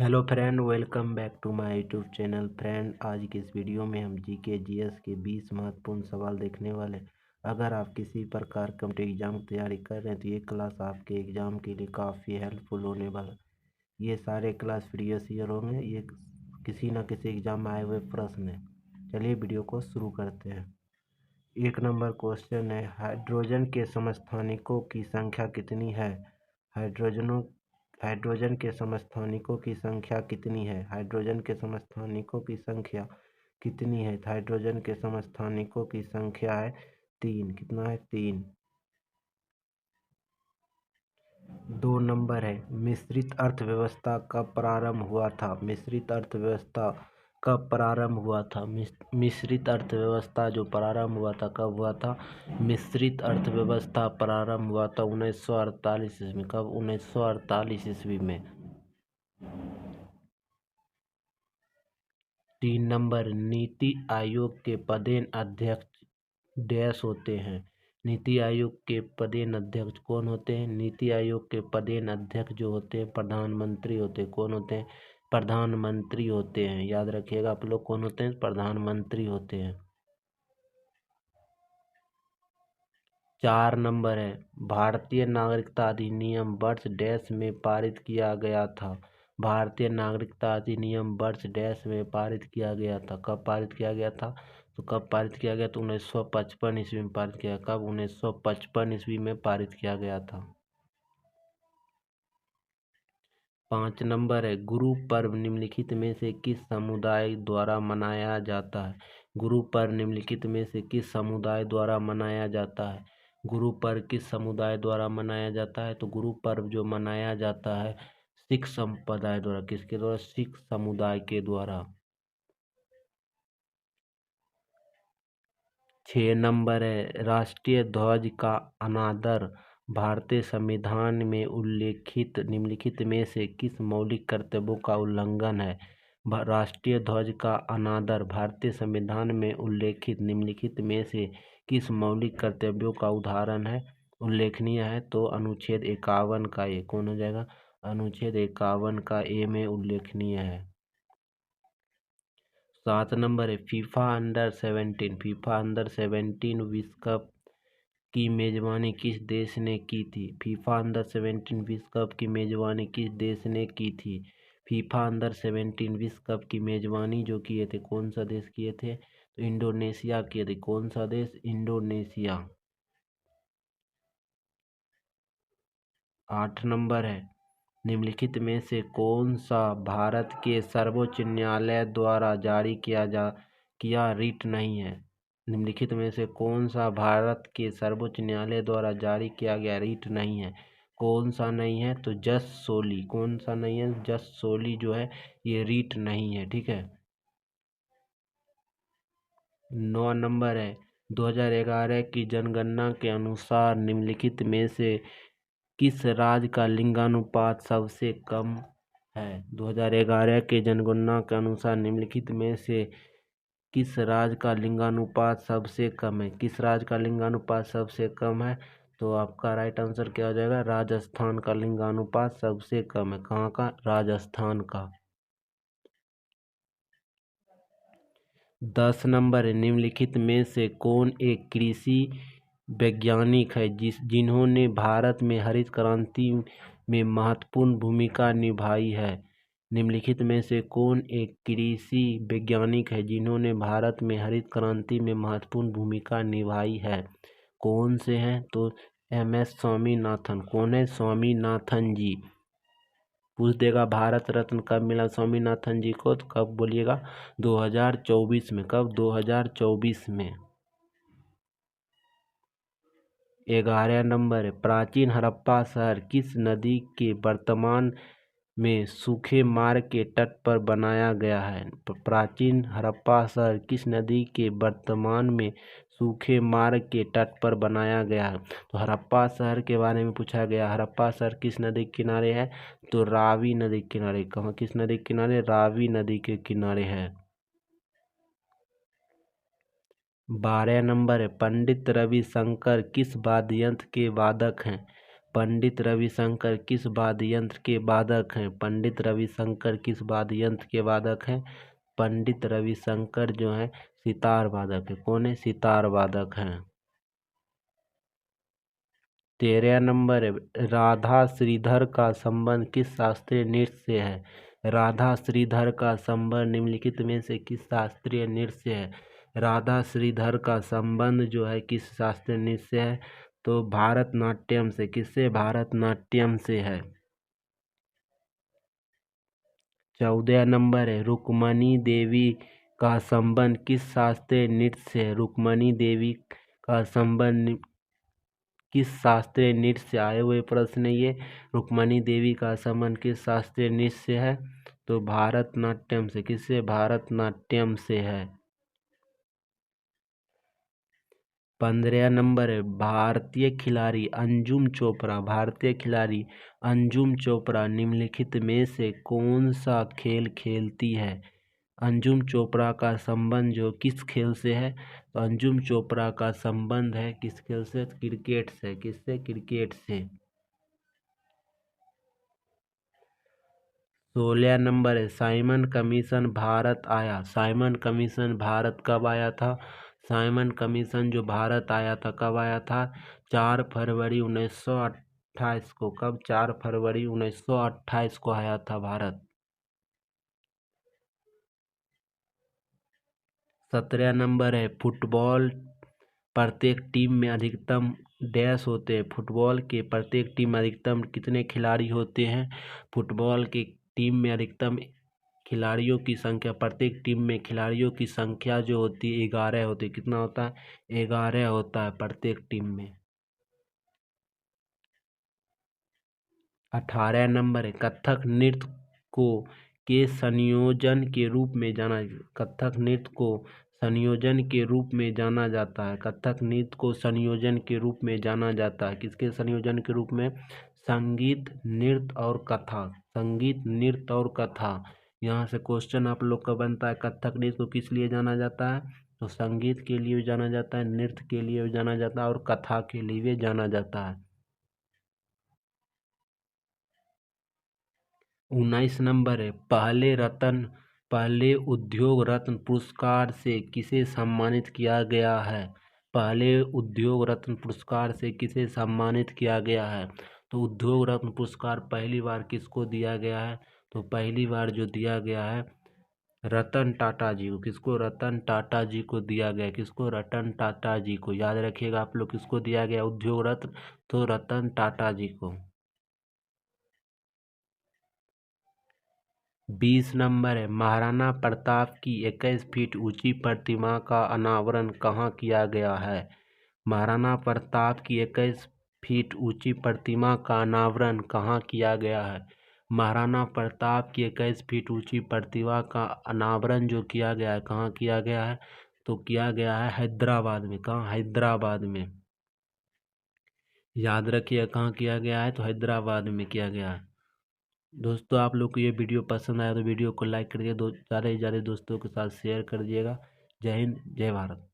Hello friend, welcome back to my YouTube channel. Friend, आज की इस वीडियो में हम जीके जीएस के 20 महत्वपूर्ण सवाल देखने वाले। अगर आप किसी प्रकार कॉम्पिटिटिव एग्जाम की तैयारी कर रहे हैं तो ये क्लास आपके एग्ज़ाम के लिए काफ़ी हेल्पफुल होने वाला। ये सारे क्लास प्रीवियस ईयर होंगे, ये किसी न किसी एग्ज़ाम में आए हुए प्रश्न हैं। चलिए वीडियो को शुरू करते हैं। 1 नंबर क्वेश्चन है, हाइड्रोजन के समस्थानिकों की संख्या कितनी है? हाइड्रोजन के समस्थानिकों की संख्या कितनी है? हाइड्रोजन के समस्थानिकों की संख्या कितनी है? हाइड्रोजन के समस्थानिकों की संख्या है 3। कितना है? 3। 2 नंबर है, मिश्रित अर्थव्यवस्था कब प्रारंभ हुआ था? मिश्रित अर्थव्यवस्था कब प्रारंभ हुआ था? मिश्रित अर्थव्यवस्था जो प्रारंभ हुआ था, कब हुआ था? मिश्रित अर्थव्यवस्था प्रारंभ हुआ था 1948 ईस्वी में। कब? 1948 ईस्वी में। 3 नंबर, नीति आयोग के पदेन अध्यक्ष डैश होते हैं? नीति आयोग के पदेन अध्यक्ष कौन होते हैं? नीति आयोग के पदेन अध्यक्ष जो होते हैं प्रधानमंत्री होते हैं। कौन होते हैं? प्रधानमंत्री होते हैं। याद रखिएगा आप लोग, कौन होते हैं? प्रधानमंत्री होते हैं। 4 नंबर है, भारतीय नागरिकता अधिनियम वर्ष डैश में पारित किया गया था? भारतीय नागरिकता अधिनियम वर्ष डैश में पारित किया गया था? कब पारित किया गया था? तो कब पारित किया गया? तो 1955 ईस्वी में पारित किया। कब? 1955 ईस्वी में पारित किया गया था। 5 नंबर है, गुरु पर्व निम्नलिखित में से किस समुदाय द्वारा मनाया जाता है? गुरु पर्व निम्नलिखित में से किस समुदाय द्वारा मनाया जाता है? गुरु पर्व किस समुदाय द्वारा मनाया जाता है? तो गुरु पर्व जो मनाया जाता है सिख संप्रदाय द्वारा। किसके द्वारा? सिख समुदाय के द्वारा। 6 नंबर है, राष्ट्रीय ध्वज का अनादर भारतीय संविधान में उल्लेखित निम्नलिखित में से किस मौलिक कर्तव्यों का उल्लंघन है? राष्ट्रीय ध्वज का अनादर भारतीय संविधान में उल्लेखित निम्नलिखित में से किस मौलिक कर्तव्यों का उदाहरण है? उल्लेखनीय है? तो अनुच्छेद 51 का ए। कौन हो जाएगा? अनुच्छेद 51 का ए में उल्लेखनीय है। 7 नंबर है, फीफा अंडर 17 विश्व कप की मेजबानी किस देश ने की थी? फीफा अंडर 17 विश्व कप की मेजबानी किस देश ने की थी? फीफा अंडर 17 विश्व कप की मेजबानी जो किए थे, कौन सा देश किए थे? तो इंडोनेशिया किए थे। कौन सा देश? इंडोनेशिया। 8 नंबर है, निम्नलिखित में से कौन सा भारत के सर्वोच्च न्यायालय द्वारा जारी किया रिट नहीं है? निम्नलिखित में से कौन सा भारत के सर्वोच्च न्यायालय द्वारा जारी किया गया रिट नहीं है? कौन सा नहीं है? तो जस सोली। कौन सा नहीं है? जस सोली जो है ये रिट नहीं है। ठीक है। 9 नंबर है, 2011 की जनगणना के अनुसार निम्नलिखित में से किस राज्य का लिंगानुपात सबसे कम है? 2011 के जनगणना के अनुसार निम्नलिखित में से किस राज्य का लिंगानुपात सबसे कम है? किस राज्य का लिंगानुपात सबसे कम है? तो आपका राइट आंसर क्या हो जाएगा? राजस्थान का लिंगानुपात सबसे कम है। कहाँ का? राजस्थान का। 10 नंबर है, निम्नलिखित में से कौन एक कृषि वैज्ञानिक है जिन्होंने भारत में हरित क्रांति में महत्वपूर्ण भूमिका निभाई है? निम्नलिखित में से कौन एक कृषि वैज्ञानिक है जिन्होंने भारत में हरित क्रांति में महत्वपूर्ण भूमिका निभाई है? कौन से हैं? तो MS स्वामीनाथन। कौन है? स्वामीनाथन जी। पूछ देगा भारत रत्न कब मिला स्वामीनाथन जी को? तो कब बोलिएगा? 2024 में। कब? 2024 में। 11 नंबर है, प्राचीन हड़प्पा शहर किस नदी के वर्तमान में सूखे मार्ग के तट पर बनाया गया है? प्राचीन हड़प्पा शहर किस नदी के वर्तमान में सूखे मार्ग के तट पर बनाया गया है? तो हड़प्पा शहर के बारे में पूछा गया। हड़प्पा शहर किस नदी के किनारे है? तो रावी नदी के किनारे। कहाँ? किस नदी के किनारे? रावी नदी के किनारे है। 12 नंबर है, पंडित रविशंकर किस वाद्य यंत्र के वादक हैं? पंडित रविशंकर किस वाद्य यंत्र के वादक हैं? पंडित रविशंकर किस वाद्य यंत्र के वादक हैं? पंडित रविशंकर जो है सितार वादक है। कौन है? सितार वादक हैं। 13 नंबर है, राधा श्रीधर का संबंध किस शास्त्रीय नृत्य से है? राधा श्रीधर का संबंध निम्नलिखित में से किस शास्त्रीय नृत्य से है? राधा श्रीधर का संबंध जो है किस शास्त्रीय नृत्य से है? तो भारतनाट्यम से। किससे? भारतनाट्यम से है। 14 नंबर है, रुक्मणी देवी का संबंध किस शास्त्रीय नृत्य से है? रुक्मणी देवी का संबंध किस शास्त्रीय नृत्य से? आए हुए प्रश्न है ये। रुक्मणी देवी का संबंध किस शास्त्रीय नृत्य से है? तो भारतनाट्यम से। किससे? भारतनाट्यम से है। 15 नंबर है, भारतीय खिलाड़ी अंजुम चोपड़ा। भारतीय खिलाड़ी अंजुम चोपड़ा निम्नलिखित में से कौन सा खेल खेलती है? अंजुम चोपड़ा का संबंध जो किस खेल से है? तो अंजुम चोपड़ा का संबंध है किस खेल से? क्रिकेट से। किससे? क्रिकेट से। 16 नंबर है, साइमन कमीशन भारत आया। साइमन कमीशन भारत कब आया था? साइमन कमीशन जो भारत आया था कब आया था? 4 फरवरी 1928 को। कब? 4 फरवरी 1928 को आया था भारत। 17 नंबर है, फुटबॉल प्रत्येक टीम में अधिकतम डैश होते हैं। फुटबॉल के प्रत्येक टीम में अधिकतम कितने खिलाड़ी होते हैं? फुटबॉल की टीम में अधिकतम खिलाड़ियों की संख्या, प्रत्येक टीम में खिलाड़ियों की संख्या जो होती है 11 होती है। कितना होता है? 11 होता है प्रत्येक टीम में। 18 नंबर है, कथक नृत्य को के संयोजन के रूप में जाना। कथक नृत्य को संयोजन के रूप में जाना जाता है। कथक नृत्य को संयोजन के रूप में जाना जाता है। किसके संयोजन के रूप में? संगीत, नृत्य और कथा। संगीत, नृत्य और कथा। यहाँ से क्वेश्चन आप लोग का बनता है, कथक नृत्य को किस लिए जाना जाता है? तो संगीत के लिए भी जाना जाता है, नृत्य के लिए भी जाना जाता है और कथा के लिए भी जाना जाता है। 19 नंबर है, पहले उद्योग रत्न पुरस्कार से किसे सम्मानित किया गया है? पहले उद्योग रत्न पुरस्कार से किसे सम्मानित किया गया है? तो उद्योग रत्न पुरस्कार पहली बार किसको दिया गया है? तो पहली बार जो दिया गया है रतन टाटा जी को। किसको? रतन टाटा जी को दिया गया। किसको? रतन टाटा जी को। याद रखिएगा आप लोग, किसको दिया गया उद्योग रत्न? तो रतन टाटा जी को। 20 नंबर है, महाराणा प्रताप की 21 फीट ऊंची प्रतिमा का अनावरण कहाँ किया गया है? महाराणा प्रताप की 21 फीट ऊंची प्रतिमा का अनावरण कहाँ किया गया है? महाराणा प्रताप की 21 फीट ऊंची प्रतिमा का अनावरण जो किया गया है कहाँ किया गया है? तो किया गया है हैदराबाद में। कहाँ? हैदराबाद में। याद रखिए कहाँ किया गया है? तो हैदराबाद में किया गया है। दोस्तों आप लोग को ये वीडियो पसंद आया तो वीडियो को लाइक करिए, ज़्यादा से ज़्यादा दोस्तों के साथ शेयर कर दिएगा। जय हिंद, जय भारत।